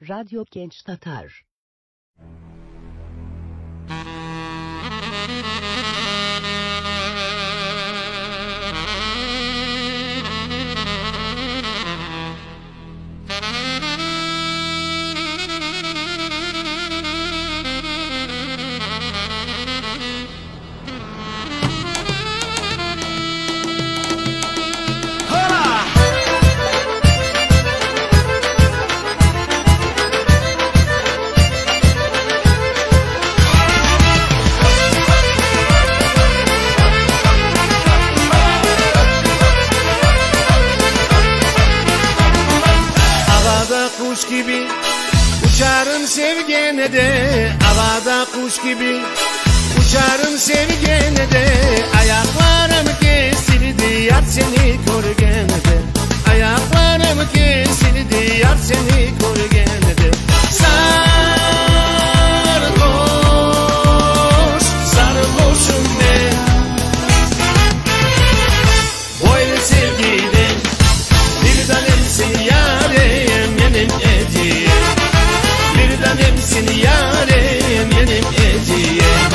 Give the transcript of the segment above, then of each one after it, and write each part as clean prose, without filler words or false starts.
Radyo Genç Tatar. Kuş gibi uçarım sevgene de, havada kuş gibi uçarım sevgene de. Ayaklarım kesildi yar seni korgene de, ayaklarım kesildi yar seni korgene de. Sarhoş, sarhoşum ben böyle sevgiden, bir tanemsin yarem benim hediyem, bir tanemsin yarem benim hediyem.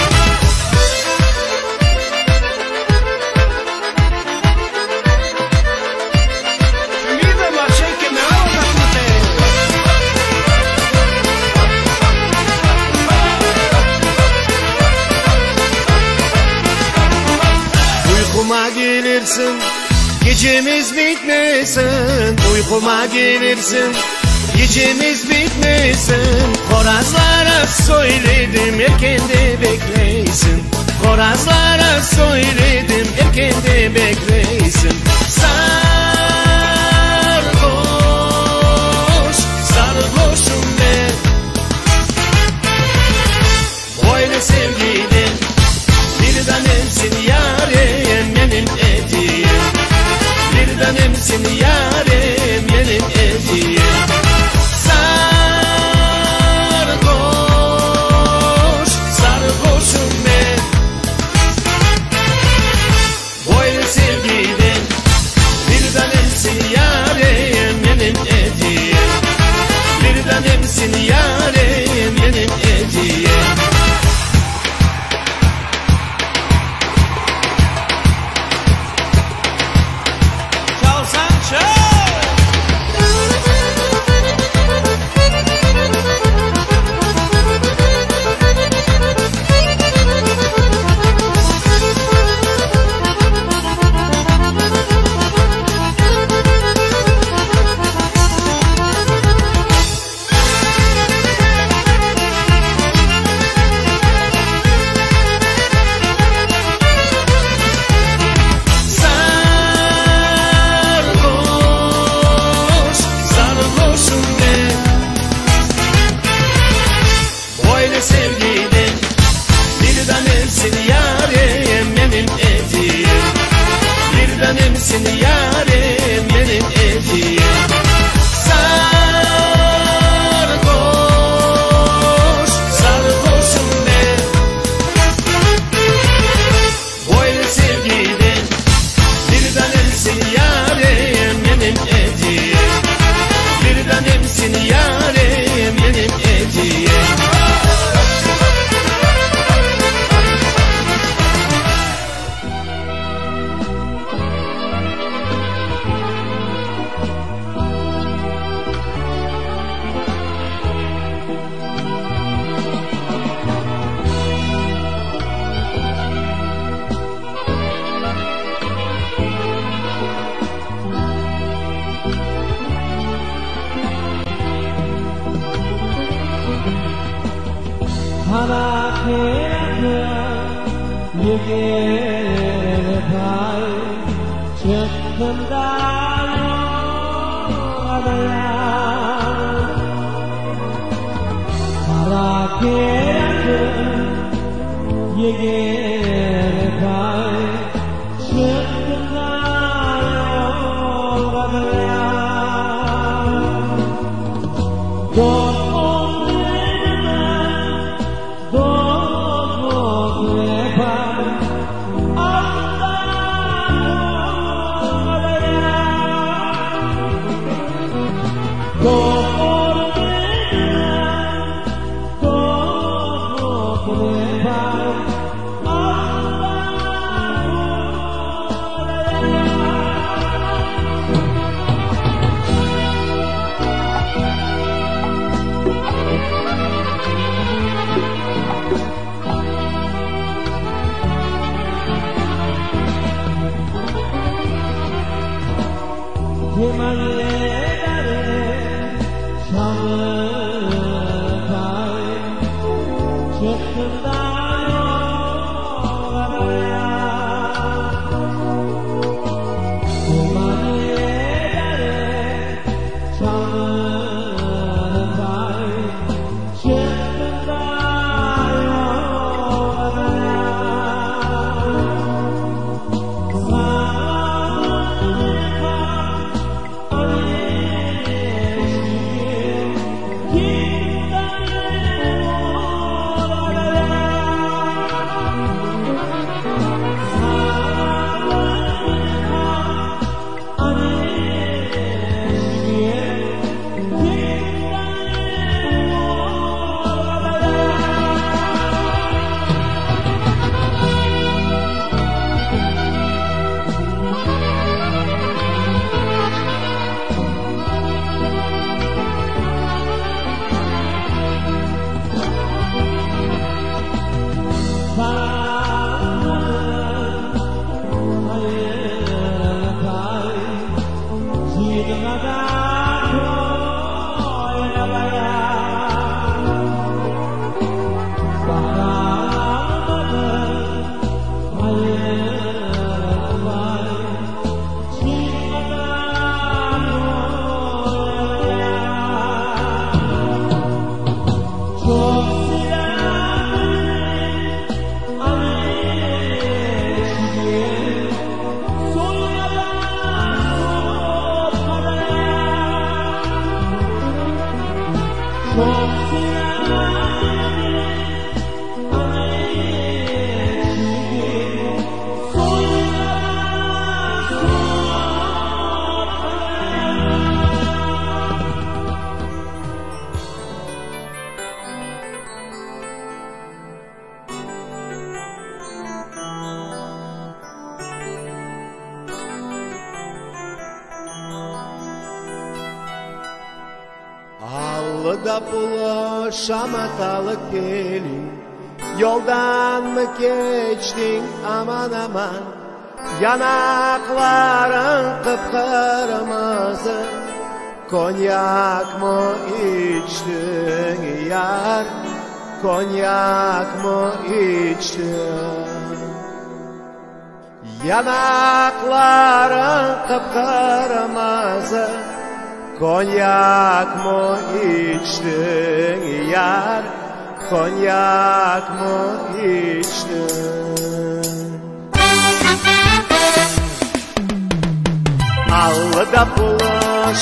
Uykuma gelirsin, gecemiz bitmesin. Uykuma gelirsin, gecemiz bitmesin. Horazlara söyledim erken de bekleysin, horazlara söyledim erken de bekleysin. Sarhoş, sarhoşum ben böyle sevgiden, bir tanemsin yarem benim hediyem, bir tanemsin yarem benim hediyem. Sarhoş, sarhoşum ben böyle sevgiden, bir tanemsin yarem benim hediyem, bir tanemsin yarem benim hediyem. Sevgiden, bir tanemsin yarem benim hediyem, bir tanemsin yarem benim hediyem. Sarhoş, sarhoşum ben böyle sevgiden, bir tanemsin yarem benim hediyem, bir tanemsin yarem benim hediyem. Go Allıda pulu şamatalı gelin, yoldan mı geçtin aman aman? Yanakların kıpkırmızı, konyak mı içtin yar? Konyak mı içtin? Yanakların kıpkırmızı, konyak mı içtin yar? Konyak mı içtin? Allıda pulu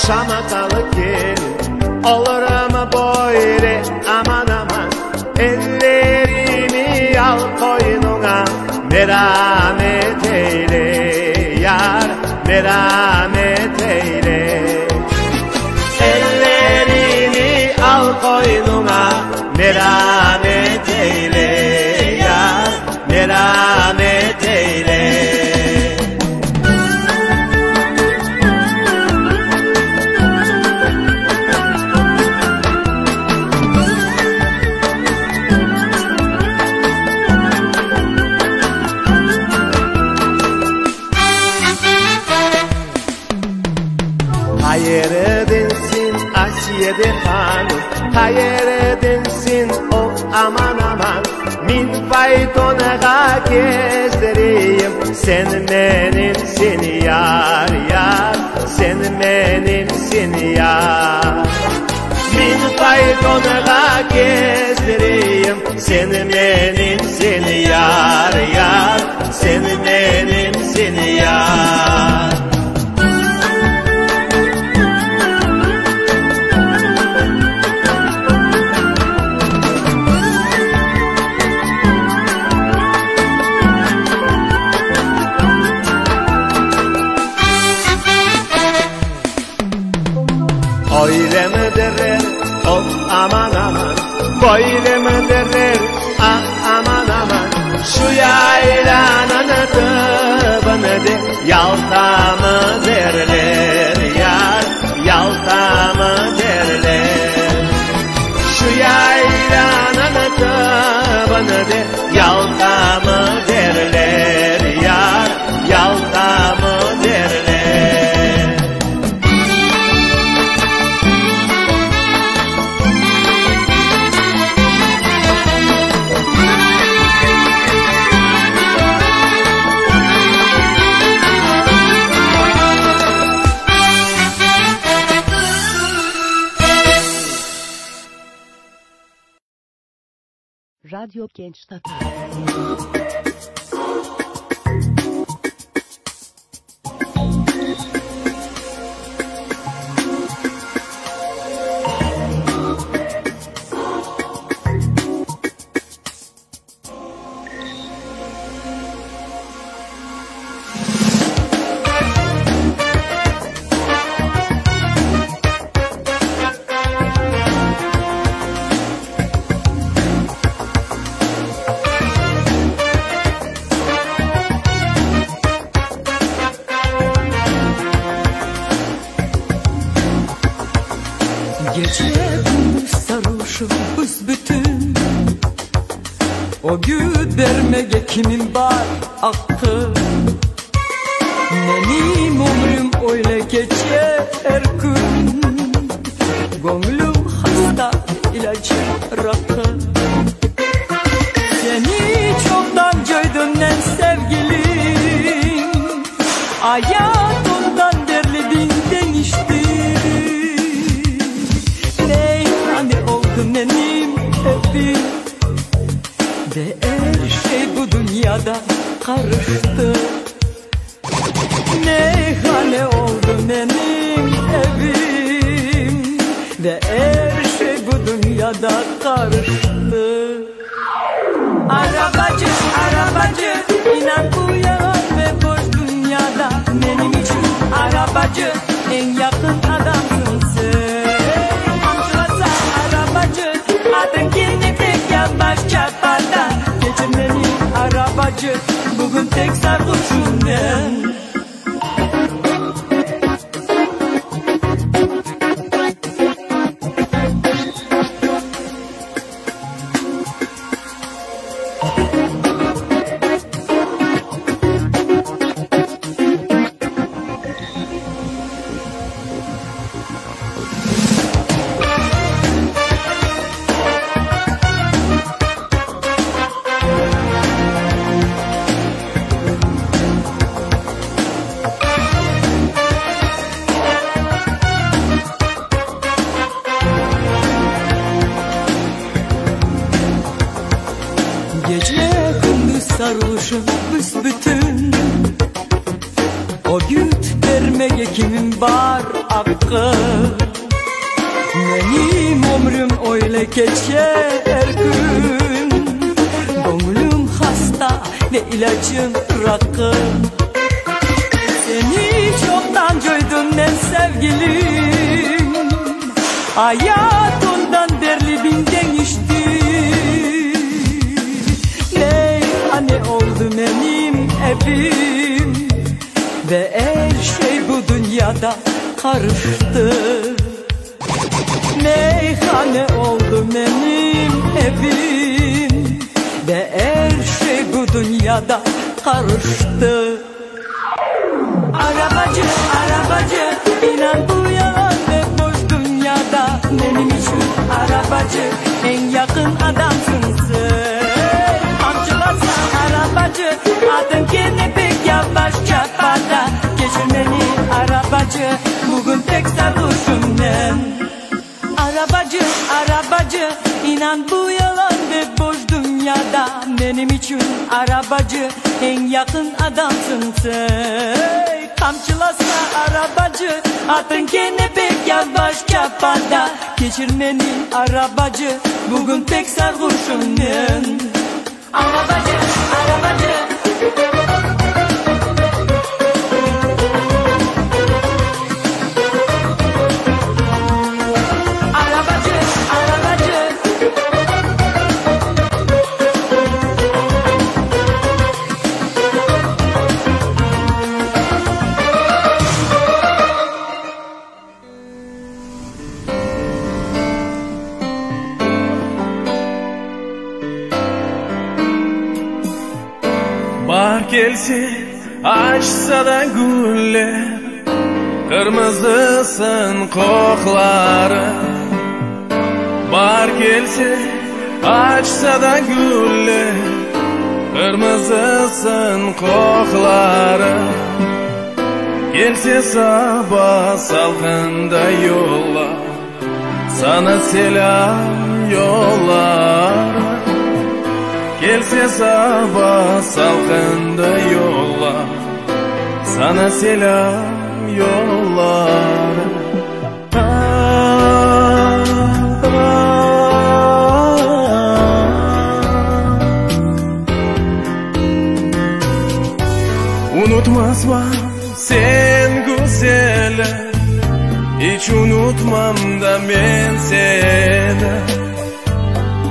şamatalı gelin, olur mu böyle aman aman? Ellerini al koynuna, merhamet eyle yar, merhamet eyle. Ellerini al koynuna, merhamet eyle yar, merhamet eyle. Hayır edinsin Asiye'de hanım, hayır edinsin o aman aman. Min faytonuna gezdireyim, sen benimsin yar yar, sen benimsin yar. Min faytonuna gezdireyim, sen benimsin yar yar, sen benimsin yar. Öyle mi derler, oh aman aman, böyle mi derler, ah aman aman. Şu yaylanın tıbını de, Yalta mı derler yar, Yalta mı derler. Şu yaylanın tıbını de, Yalta mı derler yar, Yalta mı derler. Radyo Genç Tatar. Gece gündüz sarhoşum büsbütün. O güdermege kimin var aktı. Benim ömrüm öyle geçer her gün. Gönlüm hasta, ilacım rakı. Seni çoktan gördümden sevgilim. Hayatımdan derlediğinden işte. Benim hepim ve her şey bu dünyada karıştı. Meyhane oldu benim evim ve her şey bu dünyada karıştı. Arabacı, arabacı, inan bu yalan ve boş dünyada. Benim için arabacı, en yakın adamsın sen. Adın kendi tek yanbaş çaparda. Geçin beni arabacı, bugün tek sarhoşum ben. Gece gündüz sarhoşum büsbütün. O güt vermeye kimin var hakkı. Benim ömrüm öyle geçer her gün. Gönlüm hasta ve ilacım rakı. Seni çoktan gördüm ben sevgilim. Hayatımdan derli binden içti. Ne oldu benim evim ve her şey bu dünyada karıştı. Meyhane oldu benim evim ve her şey bu dünyada karıştı. Arabacı, arabacı, inan bu yalan ve boş dünyada. Benim için arabacı, en yakın adamsın sen. Arabacı, adın kendi pek yavaş çapada. Geçin beni arabacı, bugün tek sarhoşum ben. Arabacı, arabacı, inan bu yalan ve boş dünyada. Benim için arabacı, en yakın adamsın sen. Kamçılasa arabacı, adın kendi pek yavaş çapada. Geçir beni arabacı, bugün tek sarhoşum ben. Arabacı, arabacı. Arabacı, arabacı. Bahar gelse açsa da güller, kırmızısın kokları. Bahar gelse açsa da güller, kırmızısın kokları. Gelse sabah salkında yolla, sana selam yollar. Gelse sabah salkında yolla, sana selam yollar. Unutmazmam sen güzeli, hiç unutmam da ben seni.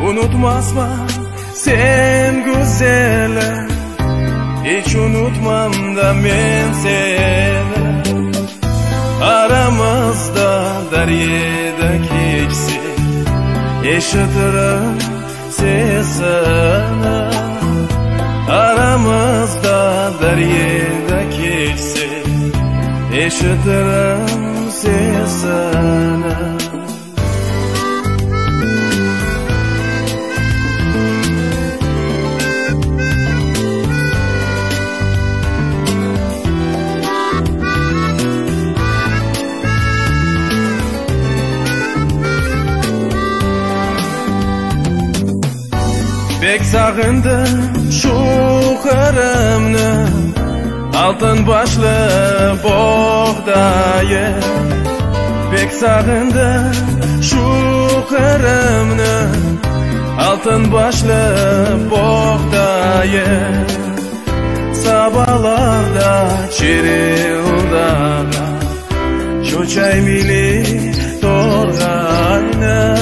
Unutmazmam sen güzeli, hiç unutmam da ben seni. Aramızda deryedeki ikisi, eşitirim sesini. Aramızda deryedeki ikisi, eşitirim sesini. Pek sağındım şu karımını, altın başlı buğdayı. Pek sağındım şu karımını, altın başlı buğdayı. Sabahlarda çirildağa, şu çay mili torgayna.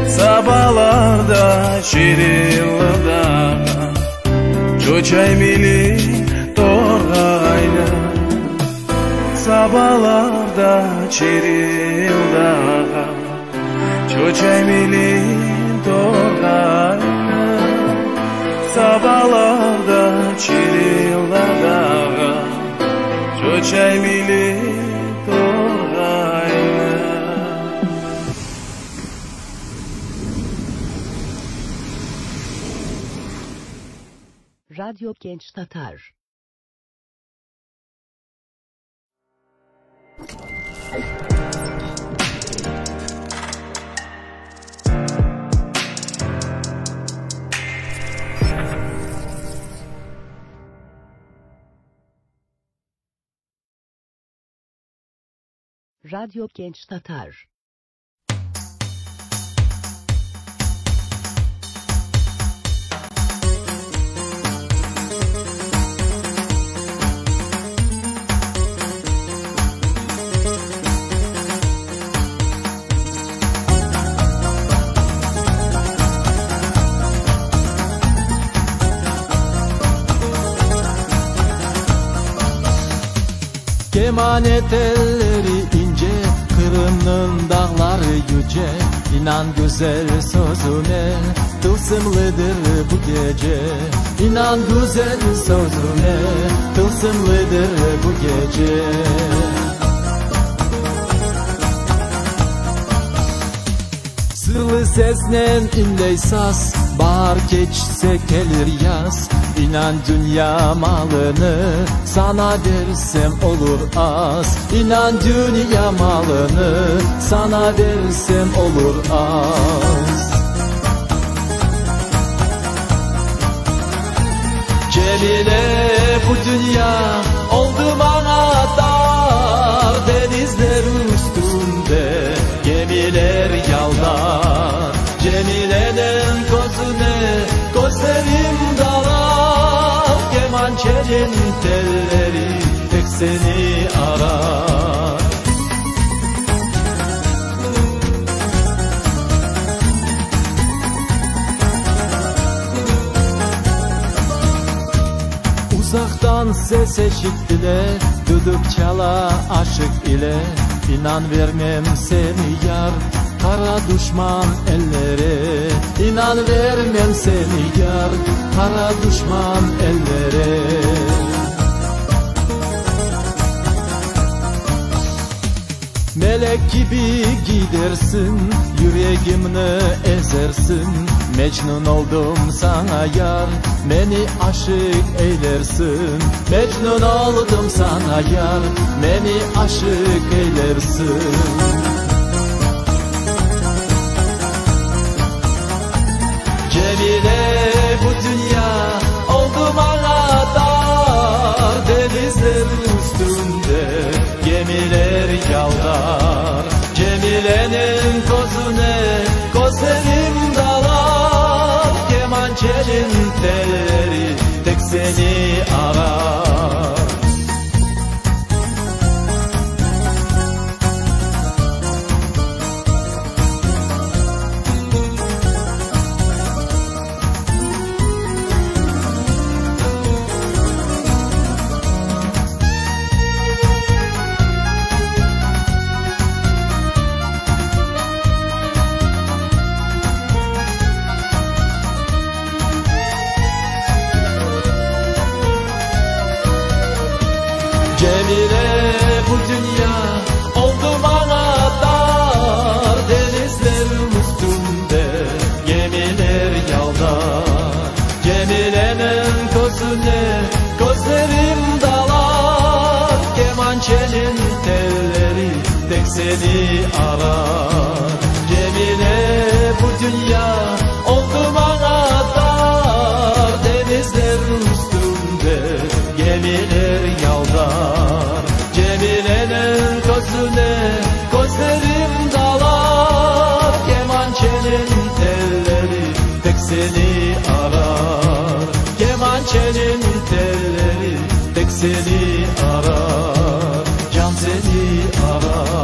Sabahlarda çirildağa, şu çay mili torgayna. Sabahlarda çirildağa, şu çay mili torgayna. Sabahlarda çirildağa, şu çay mili torgayna. Radyo Genç Tatar. Radyo Genç Tatar. Emanet elleri ince, Kırım'ın dağları yüce. İnan güzel sözüne, tılsımlıdır bu gece. İnan güzel sözüne, tılsımlıdır bu gece. Sırlı seslen inley saz, bahar geçse gelir yaz. İnan dünya malını sana versem olur az. İnan dünya malını sana versem olur az. Cemile bu dünya oldu bana dar. Denizler üstünde gemiler yaldar. Cemile'nin gözüne gözlerim dalar. Kemançenin telleri tek seni arar. Uzaktan ses eşittiler, düdük çala aşık ile. İnan vermem seni yar, kara düşman ellere. İnan vermem seni yar, kara düşman ellere. Melek gibi gidersin, yüreğimni ezersin. Mecnun oldum sana yar, beni aşık eylersin. Mecnun oldum sana yar, beni aşık eylersin. Cemile bu tek seni arar. Cemile bu dünya oldu bana dar, denizler üstünde gemiler yaldar. Cemile'nin gözüne gözlerim dalar, kemançenin telleri tek seni arar. Kemançenin telleri tek seni arar, can seni arar.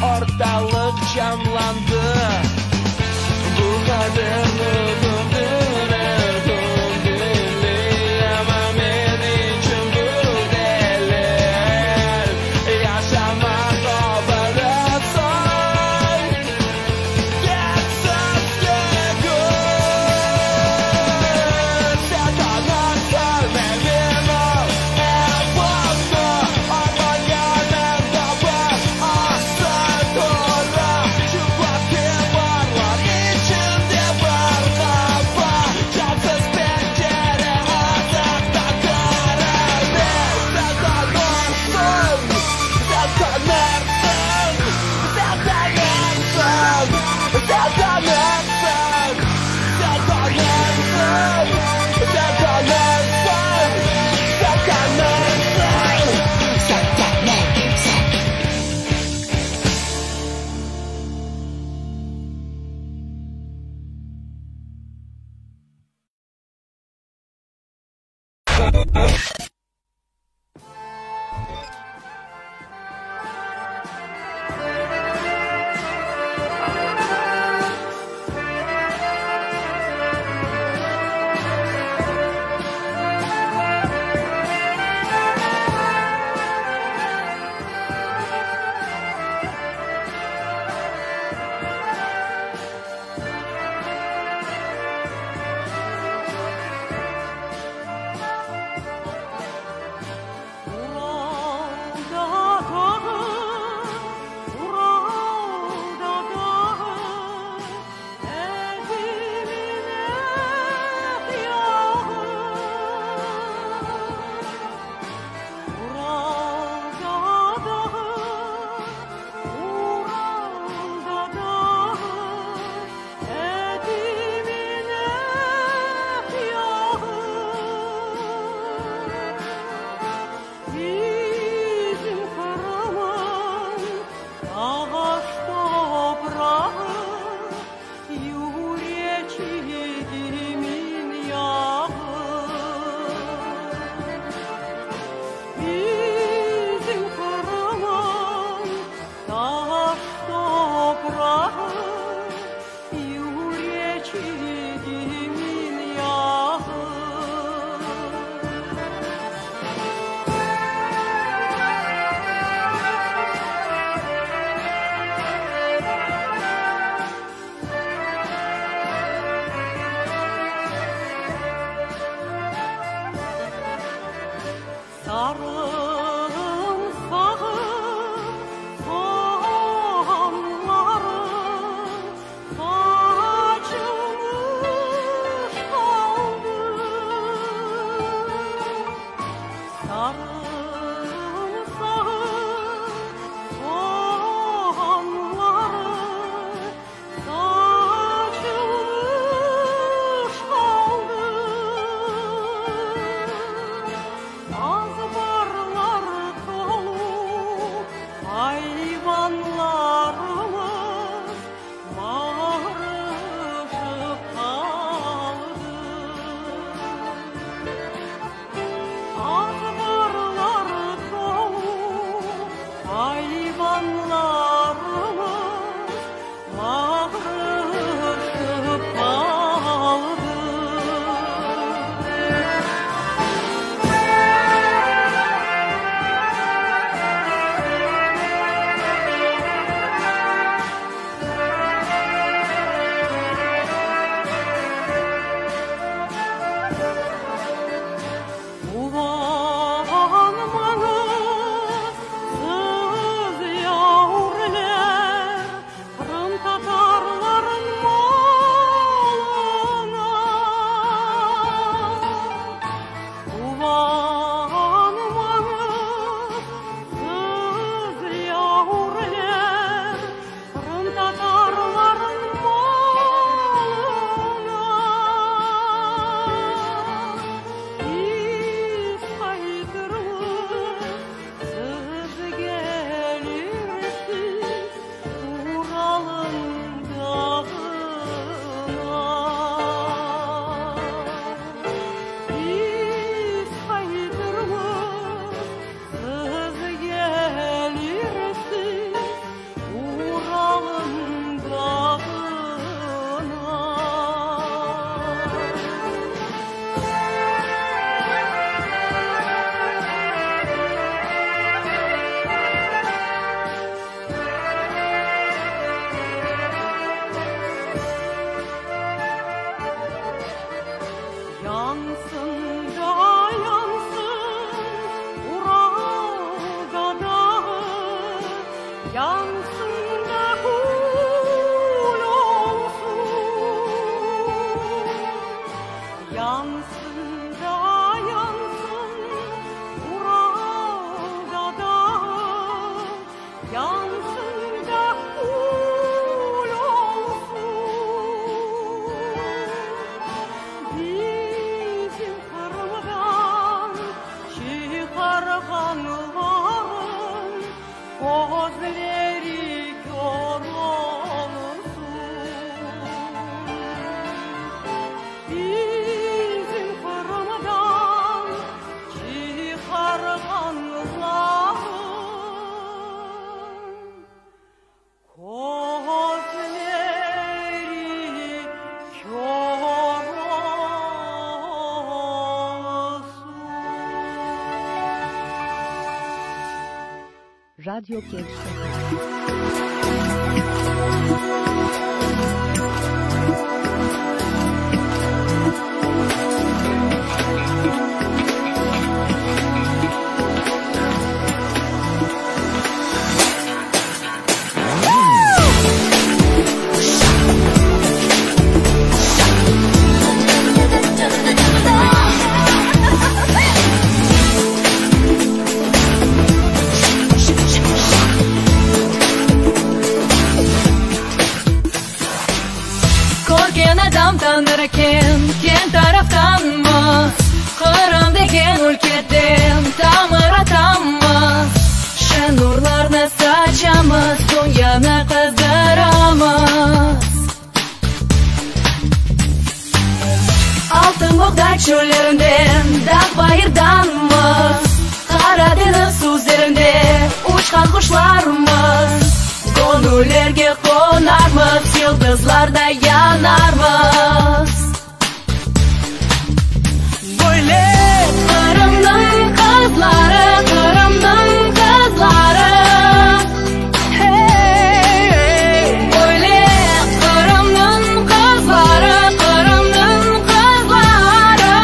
Ortalık camlandı. Bu kadarını Radyo Gençler. Tanırken ken taraftanmız Kırım degen ülkeden tamır atamız Şen nurlarını saçamız Dünyana kızdıramız Altın buğday çöllerinden Dağ bayırdanmız Karadeniz suzlerinde Uçkan kuşlarımız Gönüllerge konarmız Yıldızlarda yanarmız Böyle Kırım'ın kızları Kırım'ın kızları Hey, hey. Böyle Kırım'ın kızları Kırım'ın kızları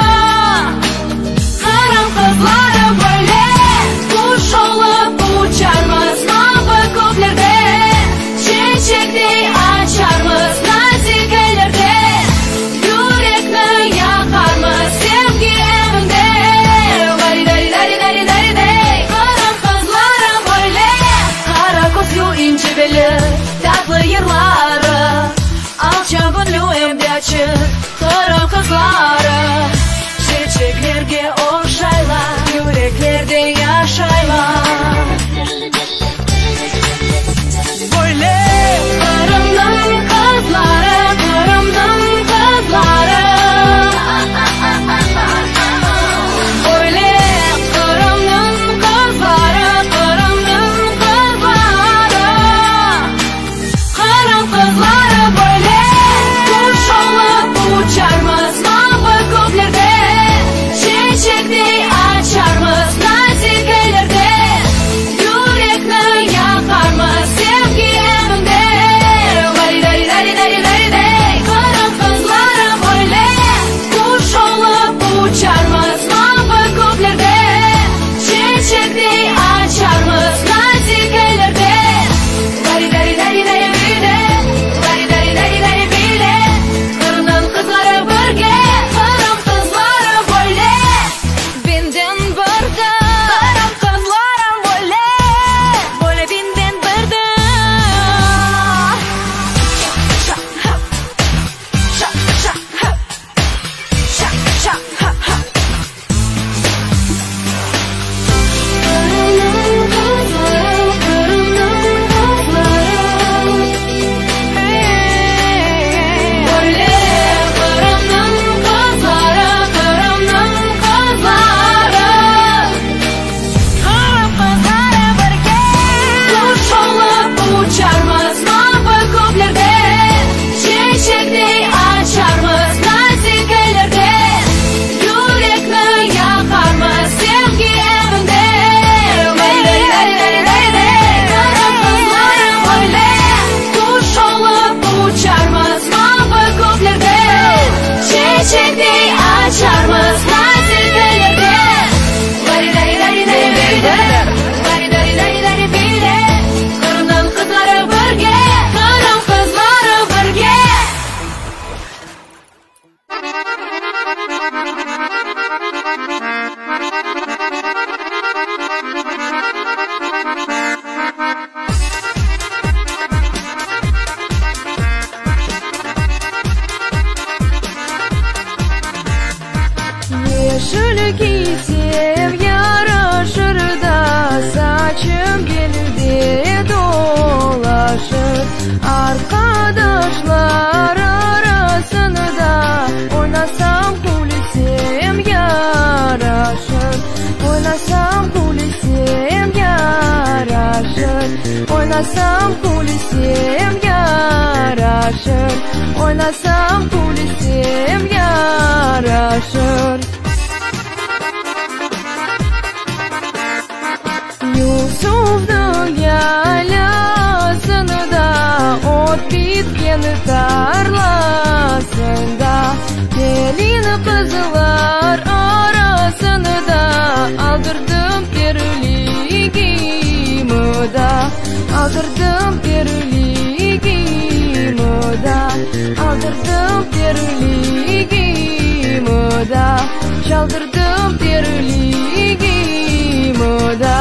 Kırım kızları böyle Kuş olup uçarmız Mavi köklerde Çiçekte açarmız nazik ellerde Oynasam kulisem yaraşır, oynasam kulisem yaraşır. Yusuf'nun yalasını da ot bitkeni tarlasında, gelin kızlar arasını da aldırdım terliğimi da, aldırdım terliğimi da, aldırdım terliğimi da, çaldırdım terliğimi da.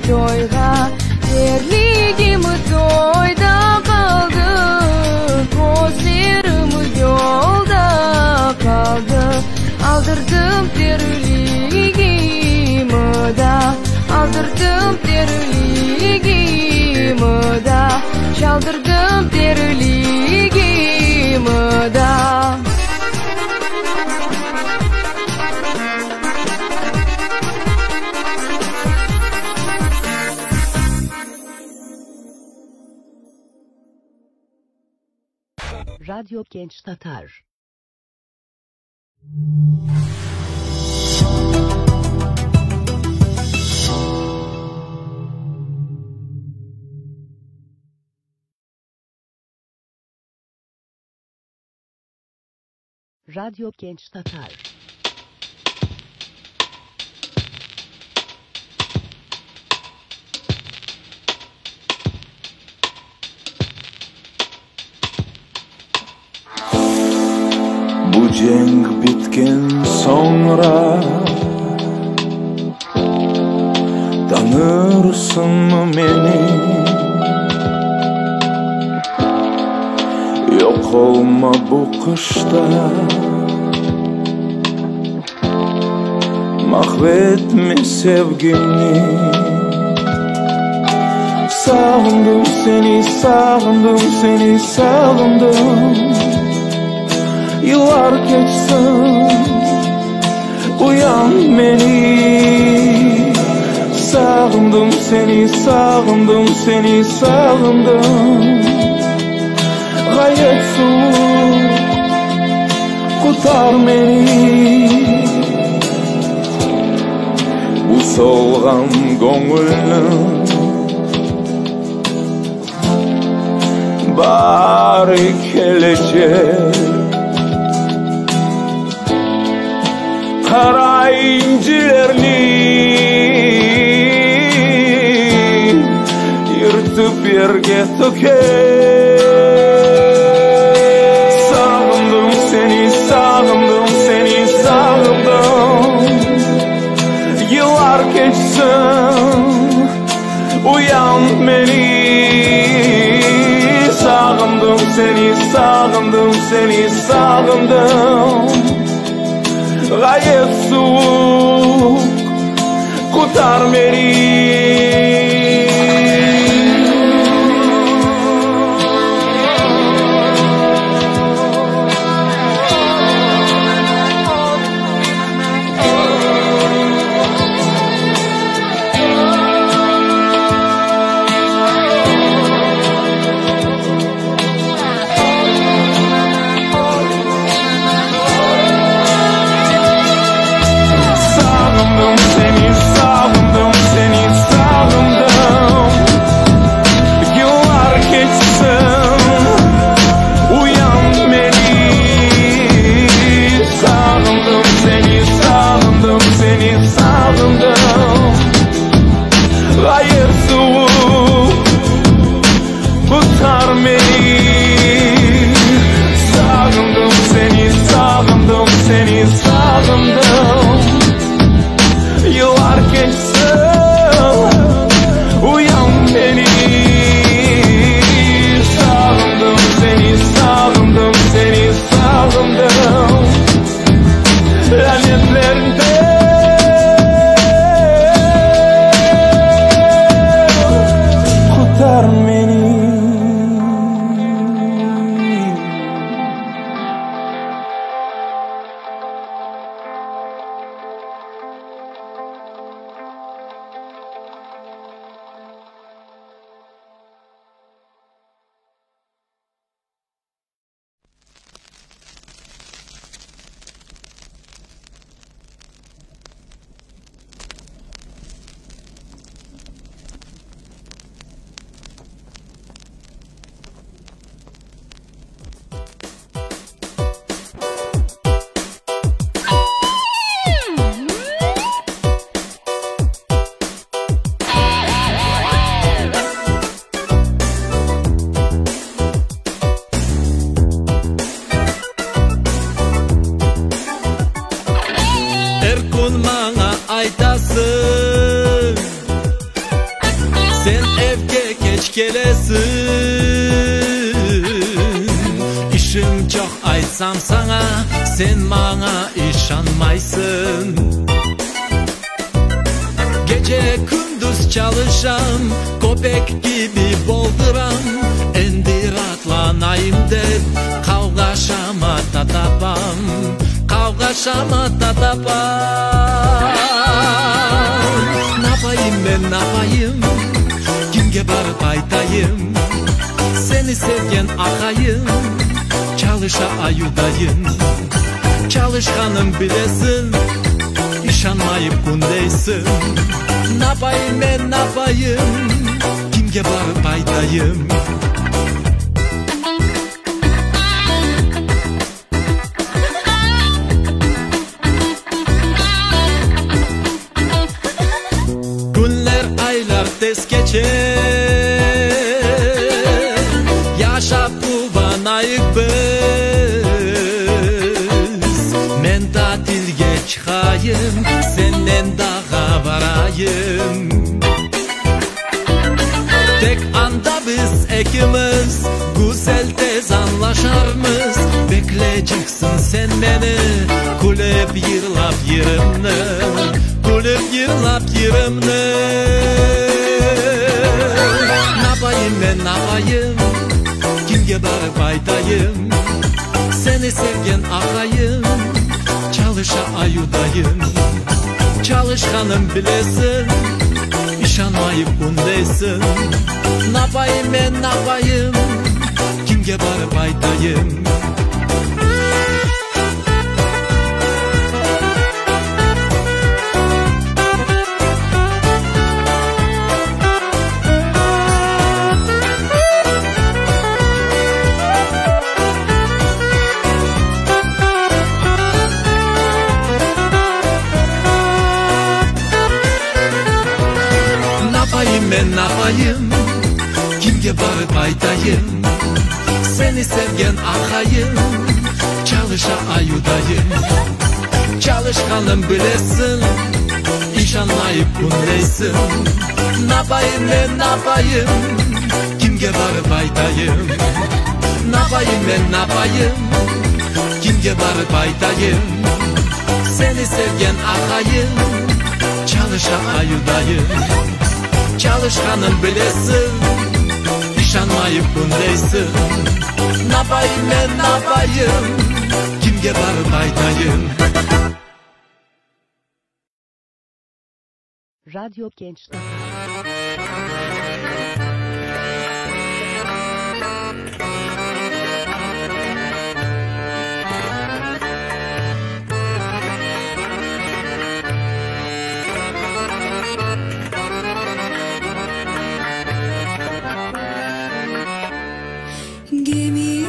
Toyga, terliğim toyda kaldı, gözlerim yolda kaldı. Aldırdım terliğimi da, aldırdım terliğimi da, çaldırdım terliğimi da. Radyo Genç Tatar. Radyo Genç Tatar. Bu cenk bitken sonra tanırsın mı beni? Yok olma bu kışta, mahvetme sevgini. Sağındım seni, sağındım seni, sağındım. Yıllar geçsin, uyan beni. Sağındım seni, sağındım seni, sağındım. Gayet soğuk, kurtar beni. Bu solgan gönlüm bari gelecek. Kara incilerini yırtıp yerge töker. Sağındım seni, sağındım seni, sağındım. Yıllar geçsin, uyan beni. Sağındım seni, sağındım seni, sağındım. Gayet soğuk, kurtar beni. Sağındım seni, sağındım seni, sağındım. lanetlerinde. Kurtar beni. Sen evge geç gelesin. İşim çok aytsam sana, sen bana işanmaysın. Gece gündüz çalışam, köpek gibi bolduram. Endi rahatlanayım dep, kavgaşama tatapam, kavgaşama tatapam. Napayım ben napayım, kimge barıp aytayım. Seni sevgen akayım, çalışa ayudayım. Çalışkanım bilesin, işanmayıp kundeysin. Napayım ben napayım, kimge barıp aytayım. Günler aylar tez geçer, yaşap kuvanayık biz. Men tatilge çıkayım, senden dağa varayım. Tek anda biz ikimiz güzel tez anlaşarmız. Bekleyeceksin sen beni, kulüp yırlap yerimni, kulüp yırlap yerimni. Napayım ben napayım, kimge barıp aytayım. Seni sevgen akayım, çalışa ayudayım. Çalışkanım bilesin, işanmayıp kundeysin. Napayım ben napayım, kimge barıp aytayım. Ben napayım, kimge barıp aytayım. Seni sevgen akayım, çalışa ayudayım. Çalışkanım bilesin, işanmayıp kundeysin. Napayım ben napayım, kimge barıp aytayım. Napayım ben napayım, kimge barıp aytayım. Seni sevgen akayım, çalışa ayudayım. Çalışkanım bilesin, işanmayıp kundeysin. Napayım ben napayım, kimge barıp aytayım. Radyo Genç Tatar. Gemi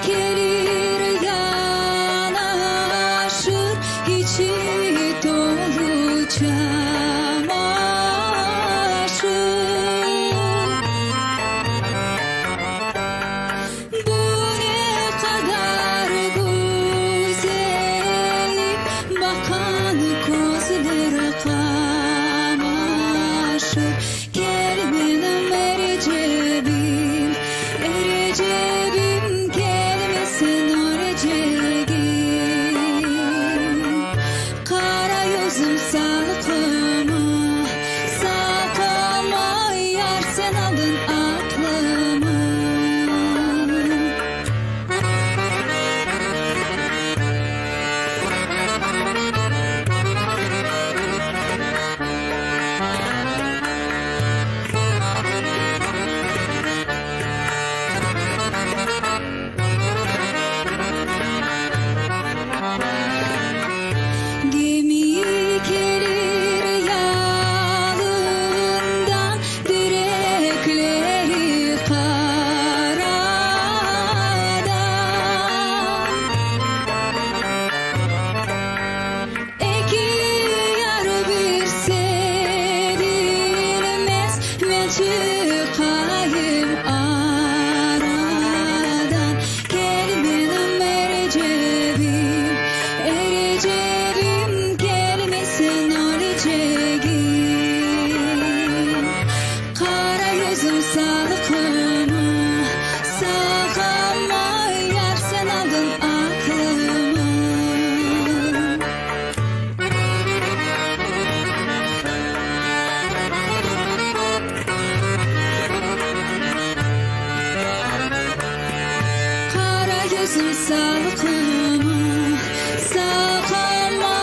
gelir yanaşır, içi dolu çamaşır. yüzüm salkımı sakama yar sen aldın aklımı. Gemi gelir yağından direkleri karadan. İki yar bir serilmez ben çıkayım aradan. Gel benim ereceğim, ereceğim gelmesin öleceğim. Kara yüzüm salkımı sakama yar sen aldın aklımı. Kara yüzüm salkımı sakama